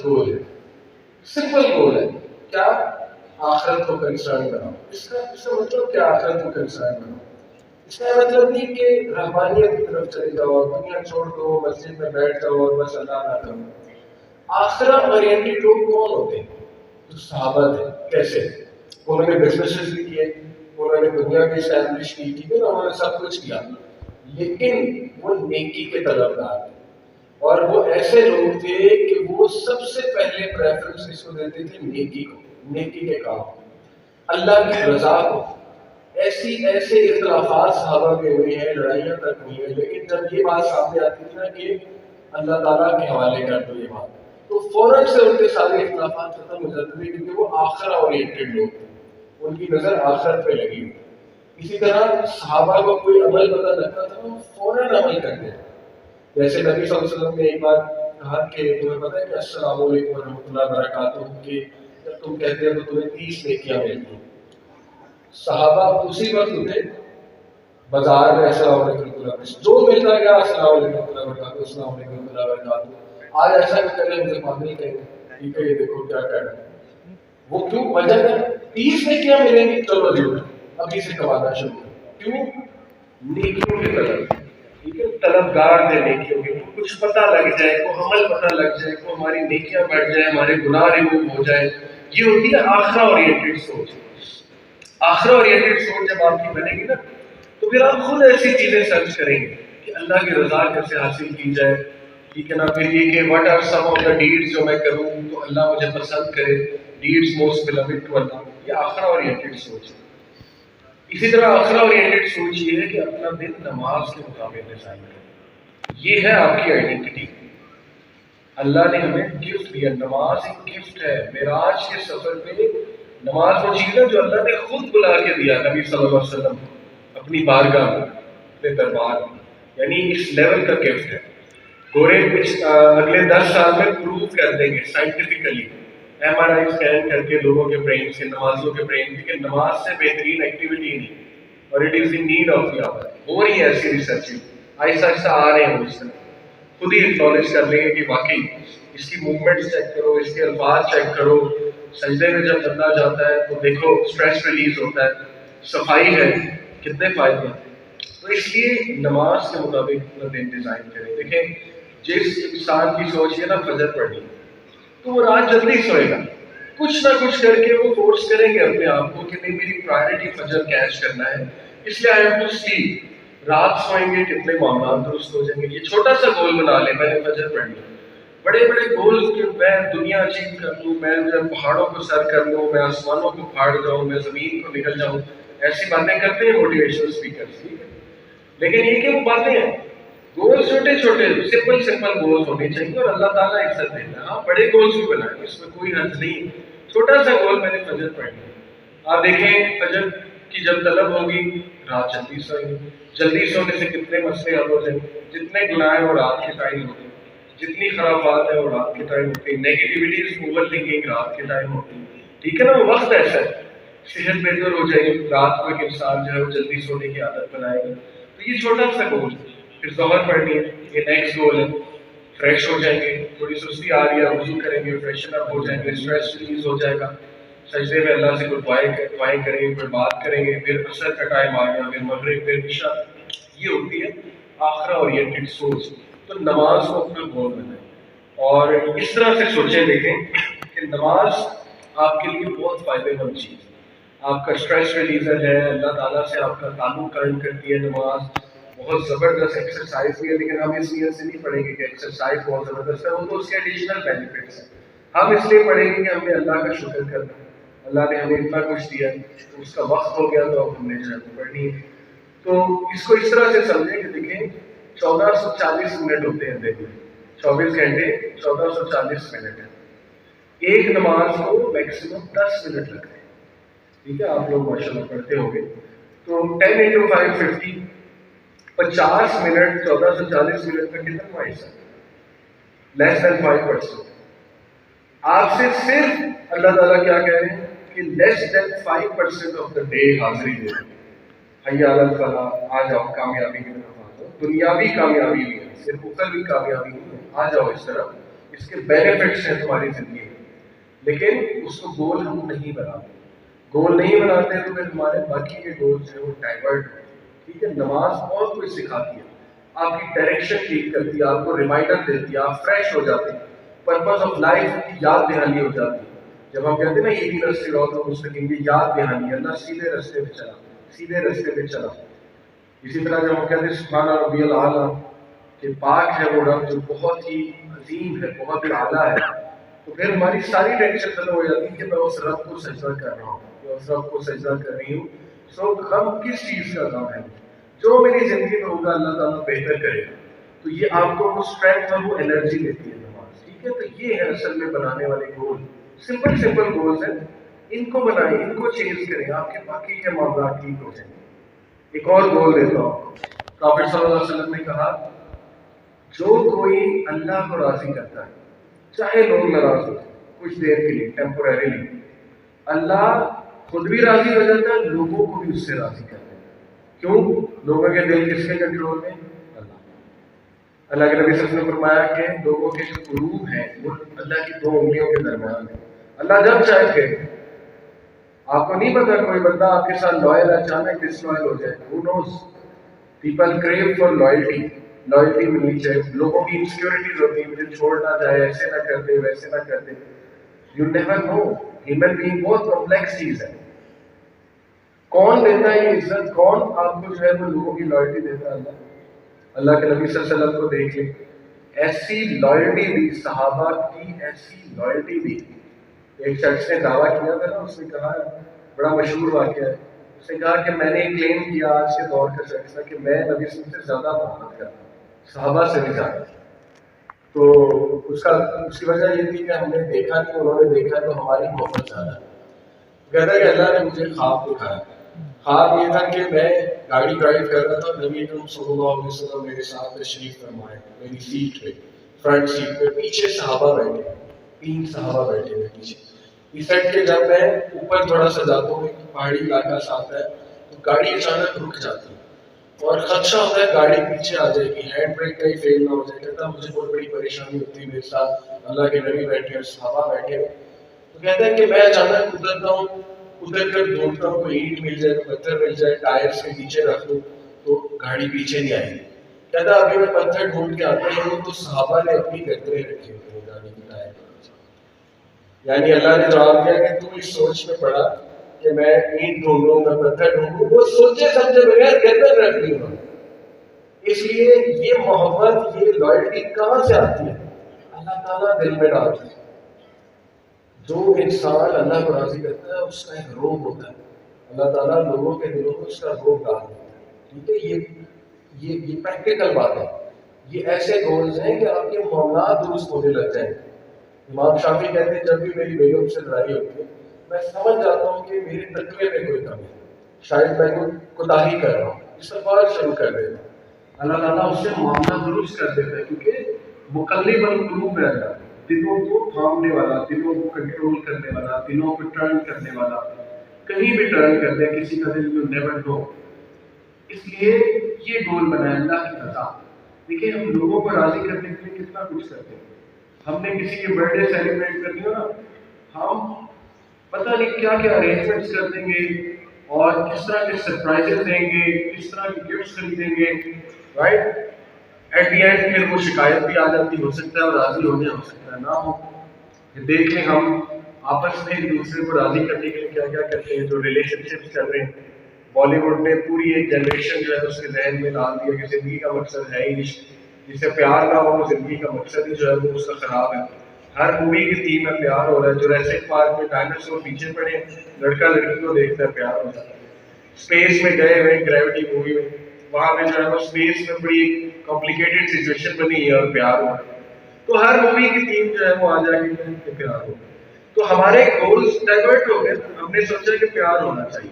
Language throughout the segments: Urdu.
گول ہے, سمپل گول ہے. کیا؟ آخرت کو کنسرن بناؤ. اس کا مطلب کیا آخرت کو کنسرن بناؤ؟ اس کا مطلب نہیں کہ رحمانیت کی طرف چلے جاؤ, دنیا چھوڑ دو, مسجد میں بیٹھ جاؤ اور بس اللہ نہ کرو. آخرت اورینٹڈ لوگ کون ہوتے ہیں؟ جو صحابہ تھے. کیسے؟ انہوں نے بزنسز بھی کیے, انہوں نے دنیا بھی اسٹیبلش کی, ٹھیک ہے نا, انہوں نے سب کچھ کیا, لیکن وہ نیکی کے طلبگار تھے. اور وہ ایسے لوگ تھے کہ وہ سب سے پہلے پریفرنس اس کو دیتے تھے نیکی کو, نیکی کے کام کو, اللہ کی رضا کو. ایسے اختلافات صحابہ میں ہوئے ہیں, لڑائیاں تک ہوئی ہیں, لیکن جب یہ بات سامنے آتی تھی نا کہ اللہ تعالیٰ کے حوالے کر دو یہ بات, تو فوراً سے ان کے سارے اختلافات ختم ہو جاتے تھے, کیونکہ وہ آخرت اورینٹڈ لوگ تھے, ان کی نظر آخرت پہ لگی ہوئی. اسی طرح صحابہ کو کوئی عمل پتہ لگتا تھا وہ فوراً عمل کرتے ہیں. جیسے نبی صلی اللہ علیہ وسلم نے ایک بار کہا کہ تمہیں پتہ ہے کہ السلام علیکم ورحمۃ اللہ وبرکاتہ, کہ جب تم کہتے ہو تو تمہیں 30 نیکیاں ملتی ہیں. صحابہ اسی وقت اٹھے, بازار میں السلام علیکم ورحمۃ اللہ, جو ملتا گیا السلام علیکم ورحمۃ اللہ وبرکاتہ, السلام علیکم ورحمۃ اللہ وبرکاتہ. آج ایسا بھی کریں مجھے پاگل کہیں گے, ٹھیک ہے یہ دیکھو کیا کر رہے ہیں. وہ کیوں وجہ ہے 30 نیکیاں ملیں گی, چلو جی ابھی سے کمانا شروع کریں. کیوں؟ نیکیوں کی طلب, ٹھیک ہے, طلبگار تھے نیکیوں کے. کچھ پتہ لگ جائے, کو عمل پتہ لگ جائے, کو ہماری نیکیاں بڑھ جائے, ہمارے گناہ ریموو ہو جائے. یہ ہوتی ہے آخرت اورینٹڈ سوچ. آخرت اورینٹڈ سوچ جب آپ کی بنے گی نا, تو پھر آپ خود ایسی چیزیں سرچ کریں گے کہ اللہ کی رضا کیسے حاصل کی جائے, ٹھیک ہے نا. پھر یہ کہ what are some of the deeds جو میں کروں تو اللہ مجھے پسند کرے, deeds most beloved to Allah. یہ آخرت اورینٹڈ سوچ ہے. اسی طرح آخرت اورینٹڈ سوچ یہ ہے کہ اپنا دن نماز کے مطابق ڈیزائن کریں. یہ ہے آپ کی آئیڈینٹی. اللہ نے ہمیں گفٹ دیا, نماز ایک گفٹ ہے. معراج کے سفر میں نماز وہ چیز ہے جو اللہ نے خود بلا کے دیا نبی صلی اللہ علیہ وسلم اپنی بارگاہ میں, اپنے دربار میں, یعنی اس لیول کا گفٹ ہے. گورے اگلے 10 سال میں پروو کر دیں گے scientifically, M R I scan کر کے لوگوں کے برین سے, نمازیوں کے برین سے, کہ نماز سے بہترین ایکٹیویٹی نہیں, اور it is the need of the hour. ہو رہی ہے ایسی ریسرچ, آہستہ آہستہ آ رہے ہیں اس طرح. خود ہی اکنالج کر لیں گے کہ واقعی اس کی موومنٹس چیک کرو, اس کے الفاظ چیک کرو. سجدے میں جب بندہ جاتا ہے تو دیکھو اسٹریس ریلیز ہوتا ہے, صفائی ہے, کتنے فائدے ہیں. تو اس لیے نماز کے مطابق اپنا دن ڈیزائن کریں. دیکھیں جس انسان کی سوچ ہے نا فجر پڑھنی, تو وہ رات جلدی سوئے گا. کچھ نہ کچھ کر کے وہ فورس کریں گے اپنے آپ کو کہ نہیں میری پرائرٹی فجر کیچ کرنا ہے, اس لیے آئی ہیو ٹو سلیپ. رات سوئیں گے کتنے معاملات درست ہو جائیں گے. یہ چھوٹا سا گول بنا لیں, میں نے فجر پڑھ لی. بڑے بڑے گول کہ میں دنیا اچیو کر لوں, میں پہاڑوں کو سر کر لوں, میں آسمانوں کو پھاڑ جاؤں, میں زمین کو نکل جاؤں, ایسی باتیں کرتے ہیں موٹیویشنل اسپیکرز. لیکن یہ کہ وہ باتیں ہیں, گول چھوٹے چھوٹے سمپل گولز ہونے چاہیے, اور اللہ تعالیٰ عزت دیتا ہے. آپ بڑے گولز بھی بنائیں, اس میں کوئی حرج نہیں. چھوٹا سا گول میں نے فجر پڑھ لی. آپ دیکھیں فجر کی جب طلب ہوگی رات جلدی سوئیں گے. جلدی سونے سے کتنے مسئلے حل ہو جائیں گے. جتنے گناہ ہیں وہ رات کے ٹائم ہوتے ہیں, جتنی خرابات ہیں وہ رات کے ٹائم ہوتی ہیں, نیگیٹیوٹیز اوور تھنکنگ رات کے ٹائم ہوتی ہے. ٹھیک ہے نا, وہ وقت ایسا ہے. صحت بہتر ہو جائے گی رات کو, ایک انسان جو ہے وہ جلدی سونے کی عادت بنائے گا. تو یہ چھوٹا سا گول. پھر ظہر پڑھنی ہے, یہ نیکسٹ گول ہے. فریش ہو جائیں گے, تھوڑی سستی آ رہی ہے, وضو کریں گے, فریشن اپ ہو جائیں گے, اسٹریس ریلیز ہو جائے گا. سجدے میں اللہ سے کچھ دعائیں کریں گے, پھر بات کریں گے, پھر عصر کا ٹائم آ گیا, پھر مغرب, پھر عشاء. یہ ہوتی ہے آخرت اورینٹڈ سوچ. تو نماز کو اپنا گول بنائیں, اور اس طرح سے سوچیں. دیکھیں کہ نماز آپ کے لیے بہت فائدہ مند چیز ہے. آپ کا اسٹریس ریلیزر ہے, اللہ تعالیٰ سے آپ کا تعلق قائم کرتی ہے نماز. بہت زبردست ایکسرسائز بھی ہے, لیکن ہم اس نیت سے نہیں پڑھیں گے کہ ایکسرسائز بہت زبردست ہے, وہ تو اس کے ایڈیشنل بینیفٹس ہیں. ہم اس لیے پڑھیں گے کہ ہمیں اللہ کا شکر کرنا ہے. اللہ نے ہمیں اتنا کچھ دیا, تو اس کا وقت ہو گیا تو اب ہم نے جو ہے پڑھنی ہے. تو اس کو اس طرح سے سمجھیں کہ دیکھیں 1440 منٹ ہوتے ہیں دن میں, 24 گھنٹے 1440 منٹ ہے. ایک نماز کو میکسیمم 10 منٹ لگتے ہیں. ٹھیک ہے, آپ لوگ ماشاء اللہ پڑھتے ہوں گے. تو 10 into 5 50, 50 منٹ 1440 منٹ کا کتنا وائس ہے, لیس دین 5%. آپ سے صرف اللہ تعالیٰ کیا کہہ رہے ہیں کہ لیس دین 5% آف دا ڈے حاضری دے رہے ہیں. حیا علی الفلاح, آ جاؤ کامیابی کی طرف آ جاؤ. دنیاوی کامیابی بھی ہے, صرف اخروی کامیابی نہیں ہے. آ جاؤ اس طرف, اس کے بینیفٹس ہیں تمہاری زندگی میں، لیکن اس کو گول ہم نہیں بناتے. گول نہیں بناتے تو پھر ہمارے باقی کے گولز ہیں وہ ڈائیورٹ ہوتے ہیں. ٹھیک ہے، نماز بہت کچھ سکھاتی ہے، آپ کی ڈائریکشن ٹھیک کرتی ہے، آپ کو ریمائنڈر دیتی ہے، آپ فریش ہو جاتے ہیں، پرپز آف لائف کی یاد دہانی ہو جاتی ہے. جب ہم کہتے ہیں نا یہ رستے رہو مستقیم، یہ یاد دہانی ہے، اللہ سیدھے رستے پہ چلا، سیدھے رستے پہ چلا. اسی طرح جب ہم کہتے ہیں سبحان ربی الاعلیٰ کہ پاک ہے وہ رب جو بہت ہی عظیم ہے، بہت ہی اعلیٰ ہے، تو پھر ہماری ساری ٹینشن ختم ہو جاتی ہے کہ میں اس رب کو سجدہ کر رہا ہوں، میں اس رب کو سجدہ کر رہی ہوں. سو غم کس چیز کا غم ہے؟ جو میری زندگی میں ہوگا اللہ تعالیٰ بہتر کرے گا. تو یہ آپ کو وہ اسٹرینتھ اور وہ انرجی دیتی ہے نماز. ٹھیک ہے، تو یہ ہے اصل میں بنانے والے گول. سمپل سمپل گولز ہیں، ان کو بنائیں، ان کو چینج کریں، آپ کے باقی کے معاملات ٹھیک ہو جائیں. ایک اور گول دیتا ہوں. پروفیٹ صلی اللہ علیہ وسلم نے کہا جو کوئی اللہ کو راضی کرتا ہے چاہے لوگ ناراض ہو کچھ دیر کے لیے ٹیمپوریریلی، اللہ خود بھی راضی ہو جاتا ہے، لوگوں کو بھی اس سے راضی کرتا ہے. کیوں؟ لوگوں کے دل کس کے کنٹرول میں؟ اللہ. اللہ کے نبی صلی اللہ علیہ وسلم نے فرمایا کہ لوگوں کے جو قلوب ہیں وہ اللہ کی دو انگلیوں کے درمیان ہے. اللہ جب چاہے کہ آپ کو نہیں پتا کوئی بندہ آپ کے ساتھ لوئل اچانک ڈس لوئل ہو جائے. Who knows? People crave for loyalty. Loyalty ملنی چاہیے. لوگوں کی انسیکیورٹیز ہوتی ہیں، مجھے چھوڑ نہ جائے، ایسے نہ کر دے، ویسے نہ کر دے. You never know. Human being بہت کمپلیکس چیز ہے. کون دیتا ہے یہ عزت؟ کون آپ کو جو ہے وہ لوگوں کی لوئلٹی دیتا ہے؟ اللہ. اللہ کے نبی صلی اللہ علیہ وسلم کو دیکھ لیں، ایسی لوئلٹی دی، صحابہ کی ایسی لوئلٹی دی. ایک شخص نے دعویٰ کیا تھا نا، اس نے کہا، بڑا مشہور واقعہ ہے، اس نے کہا کہ میں نے کلیم کیا آج کے دور کا شخص تھا کہ میں نبی صلی اللہ علیہ وسلم سے زیادہ محبت کرتا ہوں، صحابہ سے بھی زیادہ. تو اس کی وجہ یہ تھی کہ ہم نے دیکھا نہیں، انہوں نے دیکھا تو ہماری محبت زیادہ ہے. کہتا ہے کہ اللہ نے مجھے خواب دکھایا. خواب یہ تھا کہ میں گاڑی ڈرائیو کر رہا تھا، نبی اکرم صلی اللہ علیہ وسلم میرے ساتھ تشریف فرمائے، میری سیٹ پہ، فرنٹ سیٹ پہ، پیچھے صحابہ بیٹھے، 3 صحابہ بیٹھے ہوئے پیچھے. افیکٹ کے جب میں اوپر تھوڑا سا جاتا ہوں، پہاڑی علاقہ سے آتا ہے، تو گاڑی اچانک رک جاتی ہے اور خدشہ ہوتا ہے گاڑی پیچھے آ جائے گی، ہینڈ بریک کہیں فیل نہ ہو جائے. کہتا مجھے بہت بڑی پریشانی ہوتی ہے، میرے ساتھ اللہ کے نبی بیٹھے اور صحابہ بیٹھے. تو کہتا ہے کہ میں اچانک اترتا ہوں، اتر کر ڈھونڈتا ہوں کوئی اینٹ مل جائے، پتھر مل جائے، ٹائر سے نیچے رکھ دوں تو گاڑی پیچھے نہیں آئے گی. کہتا ابھی میں پتھر ڈھونڈ کے آتا ہوں تو صحابہ نے اپنی گردنیں رکھی ہوئی ہیں گاڑی کی ٹائر کے پیچھے. یعنی اللہ نے جواب دیا کہ تو اس سوچ میں پڑا کہ میں اینٹ ڈھونڈوں، میں پتھر ڈھونڈوں، وہ سوچے سمجھے بغیر گردن رکھ دی انہوں نے. اس لیے یہ محبت، یہ لائلٹی کہاں سے آتی ہے؟ اللہ تعالیٰ دل میں ڈالتا ہے. جو انسان اللہ کو راضی کرتا ہے اس کا ایک روب ہوتا ہے، اللہ تعالیٰ لوگوں کے دلوں میں اس کا روب ڈال دیتا ہے. ٹھیک ہے، یہ پریکٹیکل بات ہے. یہ ایسے گولز ہیں کہ آپ کے معاملات درست ہونے لگ جائیں. امام شافعی کہتے ہیں جب بھی میری بیگم سے لڑائی ہوتی ہے میں سمجھ جاتا ہوں کہ میرے تقوی میں کوئی کمی ہے، شاید میں کوئی کوتاہی کر رہا ہوں، استغفار شروع کر دیتا ہوں. اللہ تعالیٰ اس سے معاملہ درست کر دیتا ہے، کیونکہ مقلب القلوب ہے اللہ، دلوں کو تھامنے والا، دلوں کو کنٹرول کرنے والا، دلوں کو ٹرن کرنے والا. کہیں بھی ٹرن کر دے کسی کا دل کو نیور نو. اس لیے یہ گول بنا ہے اللہ کی رضا. دیکھیں ہم لوگوں کو راضی کرنے کے لیے کتنا کچھ کرتے ہیں. ہم نے کسی کی برتھ ڈے سیلیبریٹ کرنی ہو نا، ہم پتہ نہیں کیا کیا ارینجمنٹس کر دیں گے اور کس طرح کے سرپرائزز دیں گے، کس طرح کے گفٹس خریدیں گے، رائٹ. ایٹ دی اینڈ پھر وہ شکایت بھی آ جاتی، ہو سکتا ہے اور راضی ہونے ہو سکتا ہے نہ ہو. دیکھ لیں ہم آپس میں ایک دوسرے کو راضی کرنے کے لیے کیا کیا کرتے ہیں. جو ریلیشن شپس چل رہے ہیں، بالی ووڈ نے پوری ایک جنریشن جو ہے اس کے ذہن میں ڈال دیا کہ زندگی کا مقصد ہے ہی عشق، جس سے پیار نہ ہو زندگی کا مقصد ہی جو ہے وہ اس کا خراب ہے. ہر مووی کی تھیم میں پیار ہو رہا ہے. جوریسک پارک میں ڈائناسور پیچھے پڑے، لڑکا لڑکی کو دیکھتا ہے پیار ہو جاتا ہے. اسپیس میں گئے ہوئے گریوٹی مووی میں، وہاں پہ جو ہے وہ اسپیس میں بڑی کمپلیکیٹڈ سچویشن بنی ہے اور پیار ہو رہا ہے. تو ہر مووی کی تھیم جو ہے وہ آ جائے گی کہ پیار ہو. تو ہمارے گولز ڈائیورٹ ہو گئے. ہم نے سوچا کہ پیار ہونا چاہیے،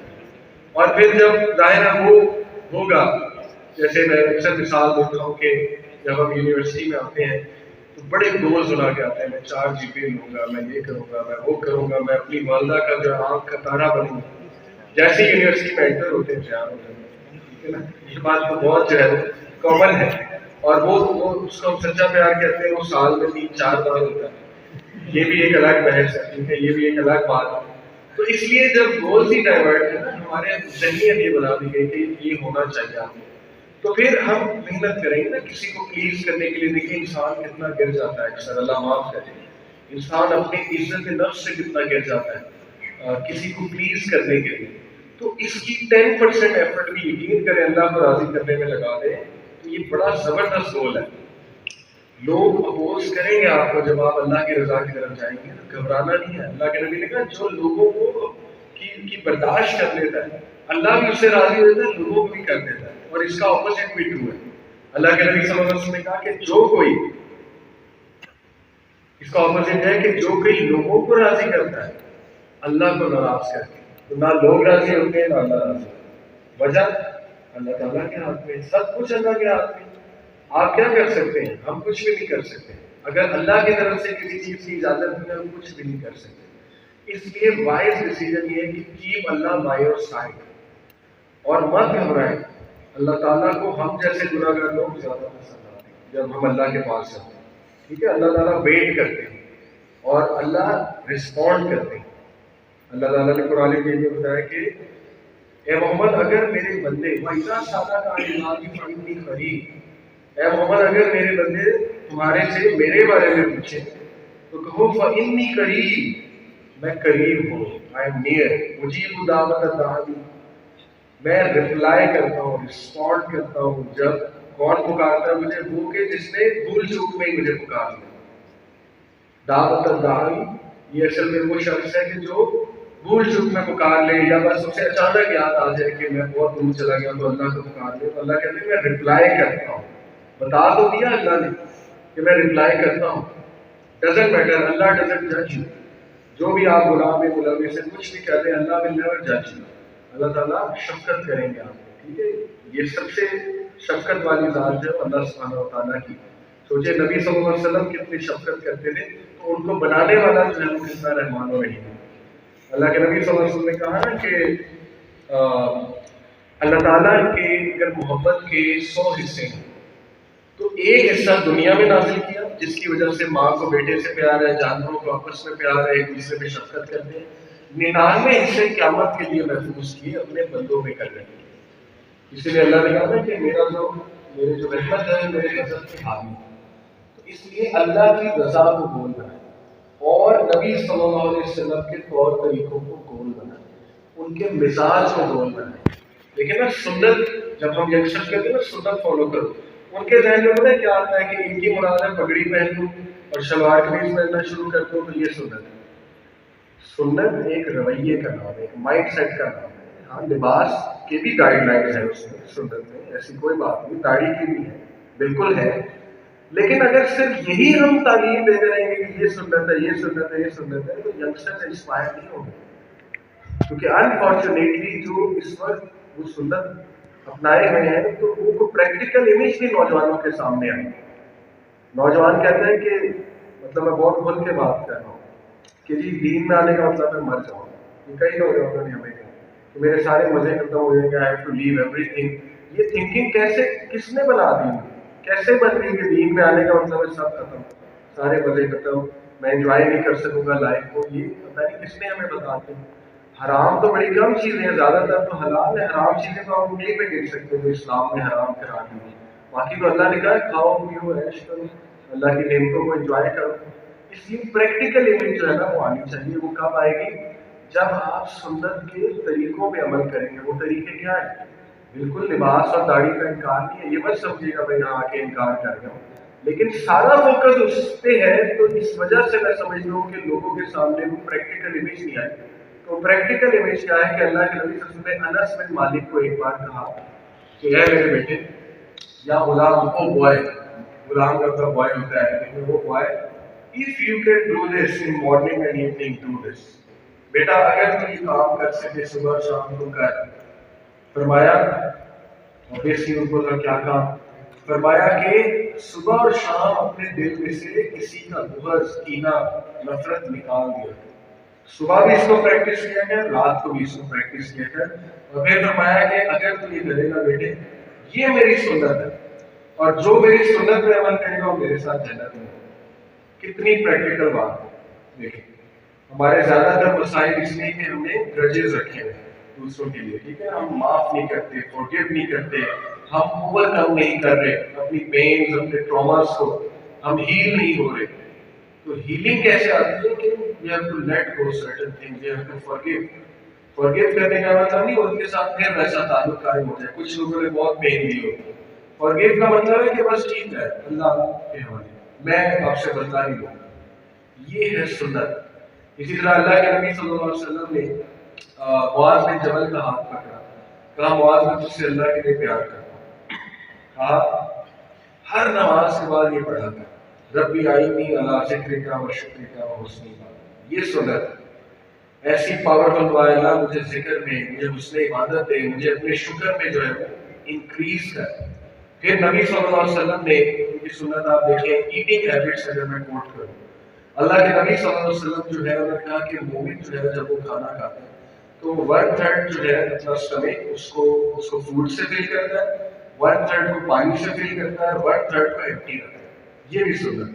اور پھر جب ظاہر ہے وہ ہوگا، جیسے میں اکثر مثال دیتا ہوں کہ جب ہم یونیورسٹی میں آتے ہیں تو بڑے گولز بنا کے آتے ہیں. میں 4 GPA لوں گا، میں یہ کروں گا، میں وہ کروں گا، میں اپنی والدہ کا جو آنکھ کا تارا بنوں گا. جیسے یونیورسٹی میں انٹر ہوتے ہیں پیار ہو جاتا ہے. ٹھیک ہے نا، یہ بات تو بہت جو ہے کامن ہے. اور وہ اس کو ہم سچا پیار کہتے ہیں، وہ سال میں 3-4 بار ہوتا ہے، یہ بھی ایک الگ بحث ہے، ٹھیک ہے، یہ بھی ایک الگ بات ہے۔ تو اس لیے جب گولز ہی ڈائیورٹ ہے نا، ہمارے ذہنیت یہ بنا دی گئی کہ یہ ہونا چاہیے آپ کو، تو پھر ہم محنت کریں گے نا کسی کو پلیز کرنے کے لیے۔ دیکھیں انسان کتنا گر جاتا ہے اکثر، اللہ معاف کرے، انسان اپنی عزت نفس سے کتنا گر جاتا ہے کسی کو پلیز کرنے کے لیے۔ تو اس کی 10% ایفرٹ بھی یقین کریں اللہ کو راضی کرنے میں لگا دیں، تو یہ بڑا زبردست گول ہے۔ لوگ اپوز کریں گے آپ کو جب آپ اللہ کی رضا کی طرف جائیں گے، گھبرانا نہیں ہے۔ اللہ کے نبی نے کہا جو لوگوں کو کی برداشت کر لیتا ہے اللہ بھی اس سے راضی ہو جاتا ہے، لوگوں کو بھی کر دیتا ہے، اور اس کا اپوزٹ بھی ٹرو ہے۔ اللہ کے نبی صلی اللہ علیہ وسلم نے کہا کہ جو کوئی، اس کا اپوزٹ ہے کہ جو کوئی لوگوں کو راضی کرتا ہے اللہ کو ناراض کرتے ہیں، تو نہ لوگ راضی ہوتے ہیں نہ اللہ راضی ہوتا ہے۔ وجہ اللہ تعالیٰ کے ہاتھ میں، سب کچھ اللہ کے ہاتھ میں۔ آپ کیا کر سکتے ہیں؟ ہم کچھ بھی نہیں کر سکتے۔ اگر اللہ کی طرف سے کسی چیز کی اجازت نہیں ہے ہم کچھ بھی نہیں کر سکتے۔ اس لیے وائز ڈیسیژن یہ ہے کہ keep Allah by your side, اور مت گھبرائیں۔ اللہ تعالیٰ کو ہم جیسے گناہ گار لوگ زیادہ پسند آتے ہیں جب ہم اللہ کے پاس جاتے ہیں، ٹھیک ہے۔ اللہ تعالیٰ ویٹ کرتے ہیں اور اللہ رسپونڈ کرتے ہیں۔ اللہ تعالیٰ نے قرآن میں یہ بتایا کہ اے محمد اگر میرے بندے وَإِذَا سَأَلَكَ عِبَادِي فَإِنِّي قَرِيبٌ، اے محمد اگر میرے بندے تمہارے سے میرے بارے میں پوچھیں تو کہو فَإِنِّي قَرِيبٌ، میں قریب ہوں، I am near، مجیب دعوت الداعی، میں رپلائی کرتا ہوں، رسپونڈ کرتا ہوں جب کون پکارتا ہے مجھے، وہ کہ جس نے بھول چوک میں ہی مجھے پکار لیا۔ دعوت الداعی یہ اصل میں وہ شخص ہے کہ جو بھول چوک میں پکار لے، یا بس اسے اچانک یاد آ جائے کہ میں بہت دور چلا گیا تو اللہ کو پکار لے، تو اللہ کہتے ہیں میں رپلائی کرتا ہوں۔ بتا تو دیا اللہ نے کہ میں رپلائی کرتا ہوں۔ ڈزنٹ میٹر، اللہ ڈزنٹ جج یو، جو بھی آپ گناہ میں ملوث ہیں کچھ بھی کہتے ہیں، اللہ ول نیور جج یو۔ اللہ تعالیٰ شفقت کریں گے آپ کو، ٹھیک ہے۔ یہ سب سے شفقت والی ذات ہے اللہ سبحانہ و تعالیٰ کی۔ سوچے نبی صلی اللہ علیہ وسلم کتنی شفقت کرتے تھے، تو ان کو بنانے والا جو ہے وہ کتنا رحمان و رحیم ہے۔ اللہ کے نبی صلی اللہ علیہ وسلم نے کہا نا کہ اللہ تعالیٰ کے اگر محبت کے 100 حصے ہیں تو ایک حصہ دنیا میں نازل کیا جس کی وجہ سے ماں کو بیٹے سے پیار ہے، جانوروں کو آپس میں پیار ہے، ایک دوسرے پہ شفقت کرتے ہیں۔ 99 حصے قیامت کے لیے محفوظ کیے اپنے بندوں میں کر رہے ہیں۔ اسی لیے اللہ نے کہا کہ میرے جو رحمت ہے میرے غضب کے حامی ہے۔ تو اس لیے اللہ کی رضا کو گول بنائیں اور نبی صلی اللہ علیہ وسلم کے طور طریقوں کو گول بنائیں، ان کے مزاج کو گول بنائیں۔ لیکن نا سنت، جب ہم یکشن کہتے ہیں نا سنت فالو کرو، ان کے ذہن میں پتہ ہے کیا آتا ہے کہ ان کی مراد ہے پگڑی پہن لوں اور شلوار قمیض پہننا شروع کر دوں تو یہ سنت ہے۔ سنت ایک رویے کا نام ہے، ایک مائنڈ سیٹ کا نام ہے۔ ہاں لباس کے بھی گائیڈ لائنز ہیں اس میں، سنت میں ایسی کوئی بات نہیں، داڑھی کی بھی ہے، بالکل ہے۔ لیکن اگر صرف یہی ہم تعلیم دیتے رہیں گے کہ یہ سنت ہے یہ سنت ہے یہ سنت ہے، تو ینگسٹر انسپائر نہیں ہوں گے، کیونکہ انفارچونیٹلی جو اس وقت وہ سنت اپنائے ہوئے ہیں تو وہ پریکٹیکل امیج بھی نوجوانوں کے سامنے آئی۔ نوجوان کہتے ہیں کہ مطلب میں بہت کھل کے بات کر رہا ہوں کہ جی دین میں آنے کا مطلب میں مر جاؤں، یہ کئی نوجوانوں نے ہمیں کہا کہ میرے سارے مزے ختم ہو جائیں گے، I have to leave everything. یہ تھنکنگ کیسے، کس نے بنا دی، کیسے بن گئی کہ دین میں آنے کا مطلب ہے سب ختم، سارے مزے ختم، میں انجوائے نہیں کر سکوں گا لائف کو؟ یہ پتہ نہیں کس نے ہمیں بتا دی۔ حرام تو بڑی کم چیزیں ہیں، زیادہ تر تو حلال ہے، حرام چیزیں تو آپ انگلی پہ گر سکتے ہو اسلام نے حرام کرا دی ہے، باقی تو اللہ نے کہا کھاؤ پیو عیش کرو، اللہ کی نعمتوں کو انجوائے کرو۔ اس لیے پریکٹیکل امیج جو ہے نا وہ آنی چاہیے۔ وہ کب آئے گی؟ جب آپ سنت کے طریقوں پہ عمل کریں گے۔ وہ طریقے کیا ہیں؟ بالکل لباس اور داڑھی کا انکار نہیں ہے، یہ مت سمجھیے گا میں یہاں آ کے انکار کر رہا ہوں، لیکن سارا فوکس اس پہ ہے، تو اس وجہ سے میں سمجھ لوں کہ لوگوں کے سامنے وہ پریکٹیکل امیج نہیں آئی۔ تو پریکٹیکل امیج کیا ہے کہ اللہ کے نبی صلی اللہ علیہ وسلم نے انس بن مالک کو ایک بار کہا کہ اے میرے بیٹے یا غلام، او بوائے، غلام کا تو بوائے ہوتا ہے لیکن وہ boy, if you can do this in morning and evening, do this۔ بیٹا اگر تو یہ کام کر سکے صبح شام کو کر۔ فرمایا obviously ان کو کیا کام؟ فرمایا کہ صبح اور شام اپنے دل میں سے کسی کا بغض، کینہ، نفرت نکال دیا۔ صبح بھی اس کو پریکٹس کیا گیا، رات کو بھی اس کو پریکٹس کیا گیا، اور پھر فرمایا کہ اگر تو یہ کرے گا بیٹے، یہ میری سنت ہے اور جو میری سنت پہ عمل کرے گا وہ میرے ساتھ جنت میں. کتنی پریکٹیکل بات ہے. دیکھیں ہمارے زیادہ تر مسائل اس لیے کہ ہم نے گرجز رکھے ہیں دوسروں کے لیے. ٹھیک ہے, ہم معاف نہیں کرتے, فورگیو نہیں کرتے, ہم اوور کم نہیں کر رہے اپنی پینز, اپنے ٹراماز کو, ہم ہیل نہیں ہو رہے. تو ہیلنگ کیسے آتی ہے کہ you have to let go certain things, you have to forgive. forgive کرنے کا مطلب نہیں ان کے ساتھ پھر ویسا تعلق قائم ہو جائے. کچھ لوگوں نے بہت پین دی ہو. forgive کا مطلب ہے کہ بس ٹھیک ہے, اللہ کے حوالے, میں آپ سے بدلا نہیں لوں گا. یہ ہے سنت. اسی طرح اللہ کے نبی صلی اللہ علیہ وسلم نے معاذ بن جبل کا ہاتھ پکڑا, کہا معاذ میں تجھ سے اللہ کے لیے پیار کرتا ہوں. کہا ہر نماز کے بعد یہ پڑھا تھا, ربی آئینی علی ذکرک و شکرک و حسن عبادتک. یہ سنت ایسی پاورفل دعا ہے, اللہ مجھے ذکر میں, مجھے حسن عبادت دے, مجھے اپنے شکر میں جو ہے وہ انکریز کر. پھر نبی صلی اللہ علیہ وسلم نے ان کی سنت آپ دیکھیں, ایٹنگ ہیبٹس اگر میں کوٹ کروں, اللہ کے نبی صلی اللہ علیہ وسلم جو ہے انہوں نے کہا کہ مومن جو ہے جب وہ کھانا کھاتا ہے تو 1/3 جو ہے اپنا اسٹمک اس کو فوڈ سے فل کرتا ہے, 1/3 کو پانی سے فل کرتا ہے, 1/3 کو ایمپٹی رکھتا ہے. یہ بھی سنت,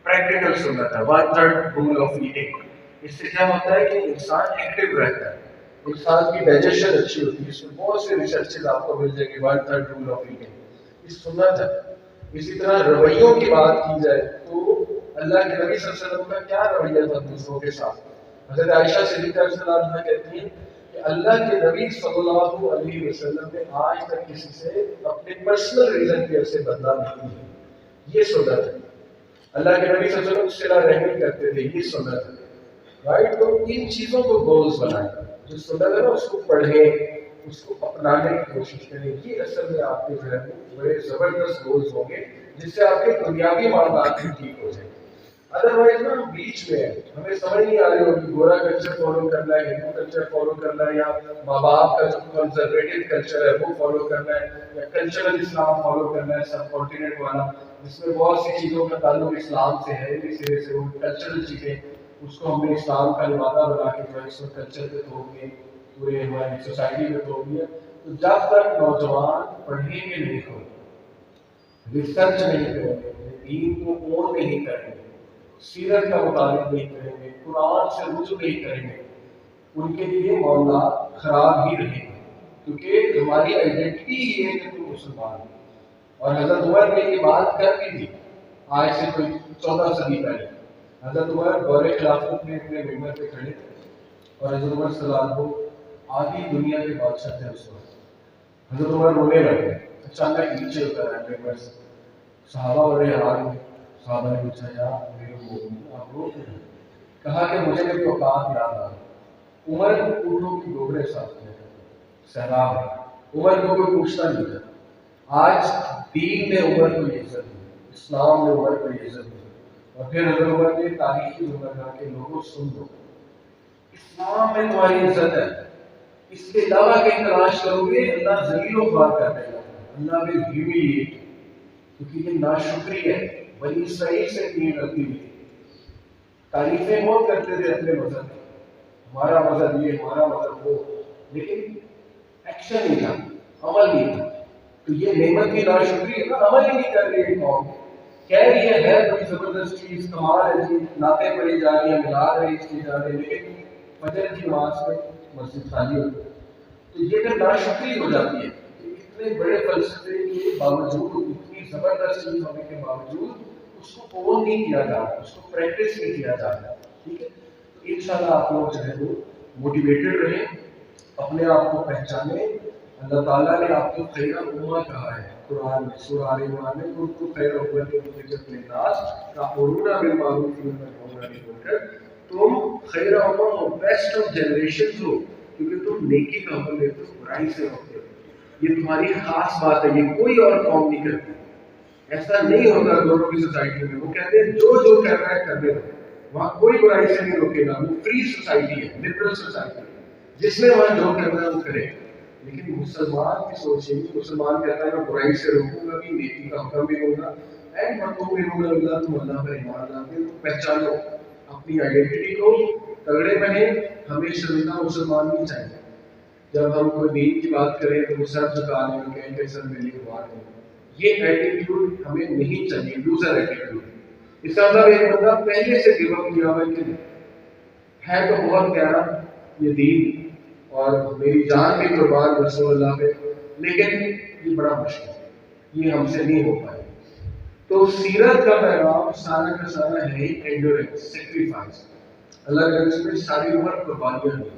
پریکٹیکل سنت ہے, 1/3 رول آف ایٹنگ. اس سے کیا ہوتا ہے کہ انسان ایکٹیو رہتا ہے, انسان کی ڈائجیشن اچھی ہوتی ہے. اس میں بہت سے ریسرچز آپ کو مل جائیں گے 1/3 رول آف ایٹنگ. یہ سنت ہے. اسی طرح رویوں کی بات کی جائے تو اللہ کے نبی صلی اللہ علیہ وسلم کا کیا رویہ تھا دوسروں کے ساتھ. حضرت عائشہ صدیقہ رضی اللہ عنہا کہتی ہیں کہ اللہ کے نبی صلی اللہ علیہ وسلم نے آج تک کسی سے اپنے پرسنل ریزن کی وجہ سے بدلا نہیں ہے. یہ سنت ہے. اللہ کے نبی صلی اللہ علیہ وسلم صلہ رحمی کرتے تھے, یہ سنت ہے. رائٹ, تو ان چیزوں کو گولز بنائیں, جو سنت ہے نا اس کو پڑھیں, اس کو اپنانے کی کوشش کریں. یہ اصل میں آپ کے جو ہے بڑے زبردست گولز ہوں گے جس سے آپ کے دنیاوی معاملات بھی ٹھیک ہو جائیں. ادروائز نا ہم بیچ میں ہیں, ہمیں سمجھ نہیں آ رہی ہوگی گورا کلچر فالو کرنا ہے, ہندو کلچر فالو کرنا ہے, یا ماں باپ کا جو کنزرویٹو کلچر ہے وہ فالو کرنا ہے, یا کلچرل اسلام فالو کرنا ہے سب کانٹیننٹ والا, جس میں بہت سی چیزوں کا تعلق اسلام سے ہے. اس سرے سے وہ کلچرل چیزیں اس کو ہم نے اسلام کا لبادہ بنا کے جو ہے اس میں کلچر پہ تھوپ دیا, پورے ہماری سوسائٹی پہ تھوپ دیا. تو جب تک نوجوان پڑھیں گے نہیں ہو, ریسرچ نہیں کریں گے, دین کو اون نہیں کریں گے, سیرت کا مطالعہ نہیں کریں گے, قرآن سے رجوع نہیں کریں گے, ان کے لیے معاملات خراب ہی رہیں گے. کیونکہ ہماری آئیڈینٹی ہی ہے کہ تم مسلمان ہو. اور حضرت عمر نے یہ بات کر بھی دی آج سے کوئی 14 صدی پہلے. حضرت عمر دور خلافت میں اپنے ممبر پہ کھڑے تھے, اور حضرت عمر صلی اللہ علیہ وسلم آدھی دنیا کے بادشاہ تھے اس وقت. حضرت عمر رونے لگے, اچانک نیچے اتر آئے ممبر سے. صحابہ بڑے حیران ہوئے. صحابہ نے پوچھا یار آپ رو کیوں؟ کہا کہ مجھے میری اوقات یاد آ گئی. عمر اونٹوں کی گوبریں صاف کیا کرتے, سیلاب ہے, عمر کو کوئی پوچھتا نہیں تھا. آج دین نے عمر کو یہ عزت دی, اسلام نے عمر کو یہ عزت دی. اور پھر حضرت عمر نے تاریخی جملہ کہا کہ لوگوں سن لو, اسلام میں تمہاری عزت ہے, اس کے علاوہ کہیں تلاش کرو گے اللہ ذلیل و خوار کر دے گا, اللہ will humiliate. کیونکہ یہ ناشکری ہے. بنی اسرائیل سے یہ غلطی ہوئی تھی, تعریفیں بہت کرتے تھے اپنے مذہب میں, ہمارا مذہب یہ, ہمارا مذہب وہ, لیکن ایکشن نہیں تھا, عمل نہیں تھا. تو یہ نعمت کی ناشکری ہے نا, عمل ہی نہیں کر رہی قوم. کہہ رہی ہے بڑی زبردست چیز, کمال ہے جی, نعتیں پڑھی جا رہی ہیں, ملا رہی اس کی جا رہی, لیکن فجر کی نماز میں مسجد خالی ہوتی ہے. تو یہ پھر ناشکری ہو جاتی ہے. اتنے بڑے فلسفے کے باوجود, اتنی زبردست چیز ہونے کے باوجود اس کو اون نہیں کیا جا رہا, اس کو پریکٹس نہیں کیا جا رہا. ٹھیک ہے, تو انشاءاللہ آپ لوگ جو ہے وہ موٹیویٹڈ رہیں, اپنے آپ کو پہچانیں. اللہ تعالیٰ نے آپ کو خیر امہ کہا ہے قرآن میں, سورہ آل عمران میں, ان کو خیر امہ اخرجت للناس تأمرون بالمعروف وتنہون عن المنکر. تم خیر امہ ہو, بیسٹ آف جنریشنز ہو, کیونکہ تم نیکی کا حکم دیتے ہو, برائی سے روکتے ہو. یہ تمہاری خاص بات ہے, یہ کوئی اور قوم نہیں کرتی. ایسا نہیں ہوتا دونوں کی سوسائٹی میں. وہ کہتے ہیں جو جو کر رہا ہے کرنے دو, وہاں کوئی برائی سے نہیں روکے گا. وہ فری سوسائٹی ہے, لبرل سوسائٹی ہے, جس میں وہاں جو کرنا ہے وہ کرے. لیکن مسلمان کی سوچ نہیں. مسلمان کہتا ہے میں برائی سے روکوں گا بھی, نیکی کا حکم بھی دوں گا. اینڈ وَتُؤْمِنُونَ بِاللَّهِ, تم اللہ پر ایمان لاتے ہو. پہچانو اپنی آئیڈینٹی کو, تگڑے بنیں. ہمیں شرمندہ مسلمان نہیں چاہیے. جب ہم کوئی دین کی بات کریں تو وہ سر جھکا لیں, کہیں کہ سر میری بات نہیں. یہ ایٹیٹیوڈ ہمیں نہیں چاہیے، لوزر ایٹیٹیوڈ. اس کا مطلب ایک بندہ پہلے سے گیو اپ کیا ہوا ہے تو بہت پیارا یہ دین اور میری جان بھی قربان رسول اللہ پہ، لیکن یہ بڑا مشکل ہے، یہ ہم سے نہیں ہو پائے. تو سیرت کا پیغام سارا کا سارا ہے اینڈورنس، سیکریفائس. اللہ کے رسول میں ساری عمر قربانیاں دی.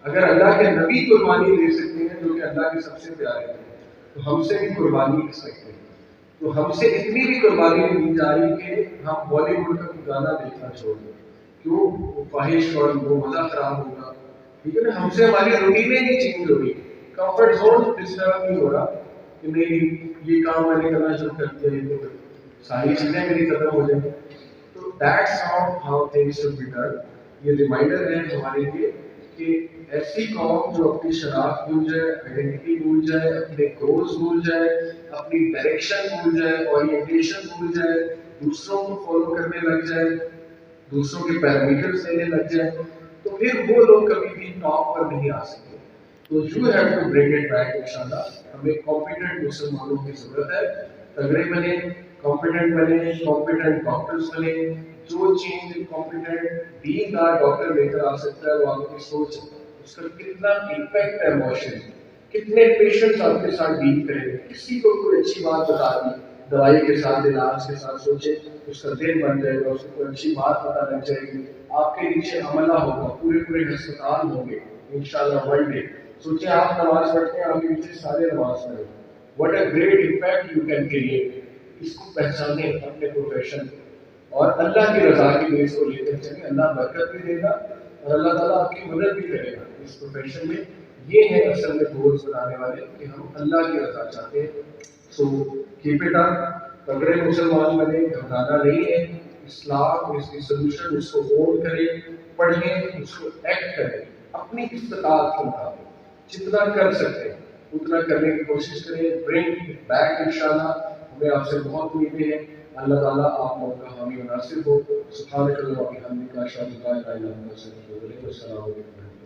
اگر اللہ کے نبی قربانی دے سکتے ہیں جو کہ اللہ کے سب سے پیارے ہیں، تو ہم سے بھی قربانی دے سکتے ہیں. تو ہم سے اتنی بھی قربانی نہیں دی جا رہی کہ ہم بالی ووڈ کا گانا دیکھنا چھوڑ دیں. کیوں؟ وہ خواہش اور وہ مزہ خراب ہوگا. ٹھیک ہے نا، ہم سے ہماری روٹینیں نہیں چینج ہو رہی. کمفرٹ زون ڈسٹرب نہیں ہو رہا کہ نہیں یہ کام میں نے کرنا شروع کر دیا تو ساری چیزیں میری ختم ہو جائیں. تو that's how things should be done. یہ ریمائنڈر ہے ہمارے لیے کہ ایسی قوم جو اپنی شناخت بھول جائے، آئیڈینٹی بھول جائے، اپنے گولز بھول جائے، اپنی ڈائریکشن بھول جائے، اورینٹیشن بھول جائے، دوسروں کو فالو کرنے لگ جائے، دوسروں کے پیرامیٹرز لینے لگ جائے، تو پھر وہ لوگ کبھی بھی ٹاپ پر نہیں آ سکتے. تو you have to bring it back. انشاءاللہ ہمیں کمپیٹنٹ مسلمانوں کی ضرورت ہے. تگڑے بنے، کمپیٹنٹ بنے، کمپیٹنٹ ڈاکٹرز بنے. جو چیز کمپیٹنٹ دین دار ڈاکٹر لے کر آ سکتا ہے وہ آپ کی سوچ ہے، اس کا کتنا امپیکٹ ہے ایموشن، کتنے پیشنٹس آپ کے ساتھ ڈیل کریں گے. کسی کو کوئی اچھی بات بتا دی دوائی کے ساتھ، علاج کے ساتھ، سوچے اس کا دل بن جائے گا، اس کو کوئی اچھی بات پتا لگ جائے گی، آپ کے نیچے عملہ ہوگا، پورے پورے ہسپتال ہوں گے انشاءاللہ ون ڈے. سوچیں آپ نماز پڑھتے ہیں، آپ کے نیچے سارے نماز پڑھیں. What a great impact you can create. اس کو پہچانیں اپنے پروفیشن اور اللہ کی رضا کی بیس کو لے کر چلیں. اللہ برکت بھی دے گا اور اللہ تعالیٰ آپ کی مدد بھی کرے گا اس پروفیشن میں. یہ ہے اصل میں گولز بنانے والے کہ ہم اللہ کی رضا چاہتے ہیں. So keep it up. تگڑے مسلمان بنے، گھبرانا نہیں ہے. اسلام اس کی سولوشن، اس کو اون کریں، پڑھیں، اس کو ایکٹ کریں اپنی استطاعت کے مطابق. جتنا کر سکتے ہیں اتنا کرنے کی کوشش کریں. برنگ بیک انشاءاللہ. ہمیں آپ سے بہت امیدیں ہیں. اللہ تعالیٰ آپ لوگوں کا حامی و ناصر ہو. سبحانک اللہم و بحمدک، اشہد ان لا الہ الا انت، استغفرک و اتوب الیک. السلام علیکم.